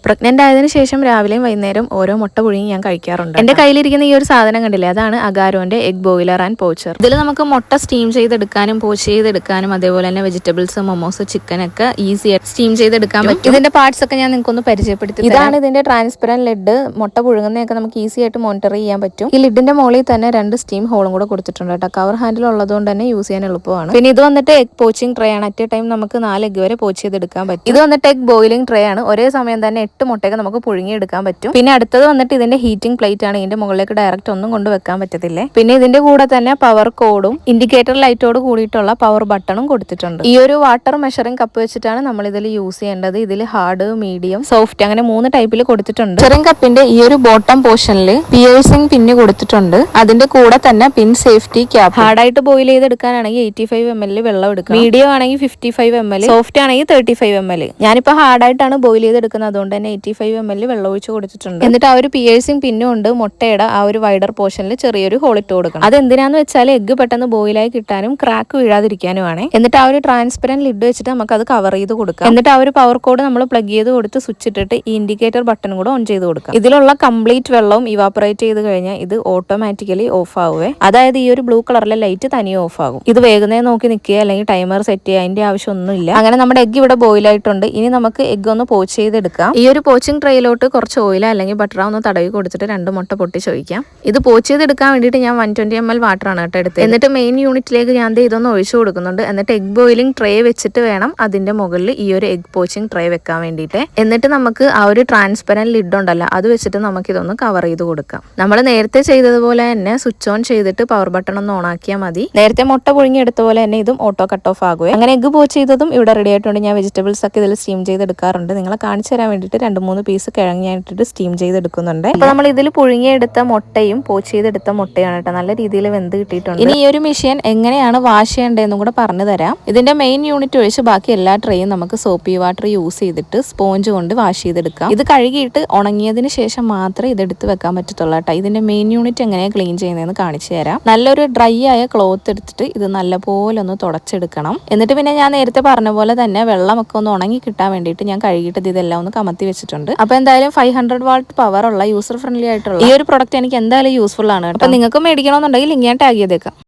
Pregnant ആയതിനു ശേഷം രാവിലെയും വൈകുന്നേരം ഓരോ മുട്ട പുഴുങ്ങി ഞാൻ കഴിക്കാറുണ്ട്. എന്റെ കയ്യിലിരിക്കുന്ന ഈ ഒരു സാധനം കണ്ടില്ലേ, അതാണ് അഗാരോന്റെ എഗ് ബോയിലർ ആൻഡ് പോച്ചർ. ഇതിൽ നമുക്ക് മുട്ട സ്റ്റീം ചെയ്തെടുക്കാനും പോച്ച് ചെയ്തെടുക്കാനും അതേപോലെ തന്നെ വെജിറ്റബിൾസ്, മൊമോസ്, ചിക്കൻ ഒക്കെ ഈസി ആയിട്ട് സ്റ്റീം ചെയ്തെടുക്കാൻ പറ്റും. ഇതിന്റെ പാർട്സ് ഒക്കെ ഞാൻ നിങ്ങൾക്കൊന്ന് പരിചയപ്പെടുത്തി. ഇതാണ് ഇതിന്റെ ട്രാൻസ്പെറന്റ് ലിഡ്. മുട്ട പുഴുങ്ങുന്നതൊക്കെ നമുക്ക് ഈസി ആയിട്ട് മോണിറ്റർ ചെയ്യാൻ പറ്റും. ഈ ലിഡിന്റെ മുകളിൽ തന്നെ 2 സ്റ്റീം ഹോളും കൂടെ കൊടുത്തിട്ടുണ്ട് കേട്ടോ. കവർ ഹാൻഡിൽ ഉള്ളതുകൊണ്ട് തന്നെ യൂസ് ചെയ്യാൻ എളുപ്പമാണ്. പിന്നെ ഇത് വന്നിട്ട് എഗ് പോച്ചിങ് ട്രേ ആണ്. അറ്റ് എ ടൈം നമുക്ക് 4 എഗ് വരെ പോച്ച് ചെയ്തെടുക്കാൻ പറ്റും. ഇത് വന്നിട്ട് എഗ് ബോയിലിംഗ് ട്രേ ആണ്. ഒരേ സമയം തന്നെ 8 മുട്ടയൊക്കെ നമുക്ക് പുഴുങ്ങിയെടുക്കാൻ പറ്റും. പിന്നെ അടുത്തത് വന്നിട്ട് ഇതിന്റെ ഹീറ്റിംഗ് പ്ലേറ്റ് ആണ്. ഇതിന്റെ മുകളിലേക്ക് ഡയറക്റ്റ് ഒന്നും കൊണ്ട് വെക്കാൻ പറ്റത്തില്ലേ. പിന്നെ ഇതിന്റെ കൂടെ തന്നെ പവർ കോഡും ഇൻഡിക്കേറ്റർ ലൈറ്റോട് കൂടിയിട്ടുള്ള പവർ ബട്ടണും കൊടുത്തിട്ടുണ്ട്. ഈ ഒരു വാട്ടർ മെഷറിംഗ് കപ്പ് വെച്ചിട്ടാണ് നമ്മൾ ഇതിൽ യൂസ് ചെയ്യേണ്ടത്. ഇതിൽ ഹാർഡ്, മീഡിയം, സോഫ്റ്റ് അങ്ങനെ 3 ടൈപ്പിൽ കൊടുത്തിട്ടുണ്ട്. മെഷറിംഗ് കപ്പിന്റെ ഈ ഒരു ബോട്ടം പോർഷനിൽ പിയേഴ്സിംഗ് പിന്ന് കൊടുത്തിട്ടുണ്ട്. അതിന്റെ കൂടെ തന്നെ പിൻ സേഫ്റ്റി ക്യാപ്പ്. ഹാർഡായിട്ട് ബോയിൽ ചെയ്തെടുക്കാനാണെങ്കിൽ 85 ml വെള്ളം എടുക്കുക. മീഡിയം ആണെങ്കിൽ 55 ml, സോഫ്റ്റ് ആണെങ്കിൽ 35 ml. ഞാനിപ്പോ ഹാർഡായിട്ടാണ് ബോയിൽ ചെയ്തെടുക്കുന്നത്, അതുകൊണ്ട് തന്നെ 85 ml വെള്ളം ഒഴിച്ച് കൊടുത്തിട്ടുണ്ട്. എന്നിട്ട് ആ ഒരു പിയേഴ്സിംഗ് പിന്നും ഉണ്ട് മുട്ടയുടെ ആ ഒരു വൈഡർ പോർഷനിൽ ചെറിയൊരു ഹോൾ ഇട്ട് കൊടുക്കണം. അതെന്തിനാന്ന് വെച്ചാൽ എഗ്ഗ് പെട്ടെന്ന് ബോയിലായി കിട്ടാനും ക്രാക്ക് വീഴാതിരിക്കാനുമാണ്. എന്നിട്ട് ആ ഒരു ട്രാൻസ്പെറന്റ് ലിഡ് വെച്ചിട്ട് നമുക്ക് അത് കവർ ചെയ്ത് കൊടുക്കാം. എന്നിട്ട് ആ ഒരു പവർ കോഡ് നമ്മൾ പ്ലഗ് ചെയ്ത് കൊടുത്ത് സ്വിച്ച് ഇട്ടിട്ട് ഈ ഇൻഡിക്കേറ്റർ ബട്ടൺ കൂടെ ഓൺ ചെയ്ത് കൊടുക്കാം. ഇതിലുള്ള കംപ്ലീറ്റ് വെള്ളവും ഇവാപ്പറേറ്റ് ചെയ്ത് കഴിഞ്ഞാൽ ഇത് ഓട്ടോമാറ്റിക്കലി ഓഫ് ആവുവേ. അതായത് ഈ ഒരു ബ്ലൂ കളറിലെ ലൈറ്റ് തനിയെ ഓഫ് ആകും. ഇത് വേഗം നോക്കി നിൽക്കുക, അല്ലെങ്കിൽ ടൈമർ സെറ്റ് ചെയ്യുക, അതിന്റെ ആവശ്യമൊന്നുമില്ല. അങ്ങനെ നമ്മുടെ എഗ്ഗ് ഇവിടെ ബോയിൽ ആയിട്ടുണ്ട്. ഇനി നമുക്ക് എഗ്ഗ് ഒന്ന് പോച്ച് ചെയ്തെടുക്കാം. ഈ ഒരു പോച്ചിങ് ട്രേയിലോട്ട് കുറച്ച് ഓയിൽ അല്ലെങ്കിൽ ബട്ടർ ഒന്ന് തടവി കൊടുത്തിട്ട് 2 മുട്ട പൊട്ടിച്ചൊഴിക്കാം. ഇത് പോച്ച് ചെയ്തെടുക്കാൻ വേണ്ടിയിട്ട് ഞാൻ 120 ml വാട്ടറാണ് കേട്ടോ എടുത്തത്. എന്നിട്ട് മെയിൻ യൂണിറ്റിലേക്ക് ഞാൻ ഇതൊന്ന് ഒഴിച്ചു കൊടുക്കുന്നുണ്ട്. എന്നിട്ട് എഗ് ബോയിലിംഗ് ട്രേ വെച്ചിട്ട് വേണം അതിന്റെ മുകളിൽ ഈ ഒരു എഗ് പോച്ചിങ് ട്രേ വെക്കാൻ വേണ്ടിയിട്ട്. എന്നിട്ട് നമുക്ക് ആ ഒരു ട്രാൻസ്പെറന്റ് ലിഡ് ഉണ്ടല്ലോ, അത് വെച്ചിട്ട് നമുക്ക് ഇതൊന്ന് കവർ ചെയ്ത് കൊടുക്കാം. നമ്മൾ നേരത്തെ ചെയ്തതുപോലെ തന്നെ സ്വിച്ച് ഓൺ ചെയ്തിട്ട് പവർ ബട്ടൺ ഒന്ന് ഓൺ ആക്കിയാൽ മതി. നേരത്തെ മുട്ട പുഴുങ്ങി എടുത്ത പോലെ തന്നെ ഇതും ഓട്ടോ കട്ട് ഓഫ് ആകുക. അങ്ങനെ എഗ് പോച്ച് ചെയ്തതും ഇവിടെ റെഡി ആയിട്ടുണ്ട്. ഞാൻ വെജിറ്റബിൾസ് ഒക്കെ ഇതിൽ സ്റ്റീം ചെയ്തെടുക്കാറുണ്ട്. നിങ്ങളെ കാണിച്ചു തരാൻ വേണ്ടിയിട്ട് 2-3 പീസ് കിഴങ്ങിയായിട്ടിട്ട് സ്റ്റീം ചെയ്തെടുക്കുന്നുണ്ട്. അപ്പൊ നമ്മൾ ഇതിൽ പുഴുങ്ങിയെടുത്ത മുട്ടയും പോച്ച് ചെയ്തെടുത്ത മുട്ടയാണ് കേട്ടോ. നല്ല രീതിയിൽ വെന്ത് കിട്ടിയിട്ടുണ്ട്. ഇനി ഈ ഒരു മെഷീൻ എങ്ങനെയാണ് വാഷ് ചെയ്യേണ്ടതെന്നും കൂടെ പറഞ്ഞു തരാം. ഇതിന്റെ മെയിൻ യൂണിറ്റ് ഒഴിച്ച് ബാക്കി എല്ലാ ട്രേയും നമുക്ക് സോപ്പി വാട്ടർ യൂസ് ചെയ്തിട്ട് സ്പോഞ്ച് കൊണ്ട് വാഷ് ചെയ്തെടുക്കാം. ഇത് കഴുകിയിട്ട് ഉണങ്ങിയതിന് ശേഷം മാത്രമേ ഇതെടുത്ത് വെക്കാൻ പറ്റത്തുള്ളൂ കേട്ടോ. ഇതിന്റെ മെയിൻ യൂണിറ്റ് എങ്ങനെയാണ് ക്ലീൻ ചെയ്യുന്നതെന്ന് കാണിച്ചു തരാം. നല്ലൊരു ഡ്രൈ ആയ ക്ലോത്ത് എടുത്തിട്ട് ഇത് നല്ലപോലെ ഒന്ന് തുടച്ചെടുക്കണം. എന്നിട്ട് പിന്നെ ഞാൻ നേരത്തെ പറഞ്ഞ പോലെ തന്നെ വെള്ളമൊക്കെ ഒന്ന് ഉണങ്ങി കിട്ടാൻ വേണ്ടിയിട്ട് ഞാൻ കഴുകിയിട്ട് ഇതെല്ലാം ഒന്ന് കമത്തി വെച്ചിട്ടുണ്ട്. അപ്പൊ എന്തായാലും 500 വാട്ട് പവർ ഉള്ള യൂസർ ഫ്രണ്ട്ലി ആയിട്ടുള്ള ഈ ഒരു പ്രൊഡക്റ്റ് എനിക്ക് എന്തായാലും യൂസ്ഫുൾ ആണ് കേട്ടോ. അപ്പൊ നിങ്ങൾക്ക് മേടിക്കണമെന്നുണ്ടെങ്കിൽ ലിങ്ക് ഞാൻ ടാഗ് ചെയ്തേക്കാം.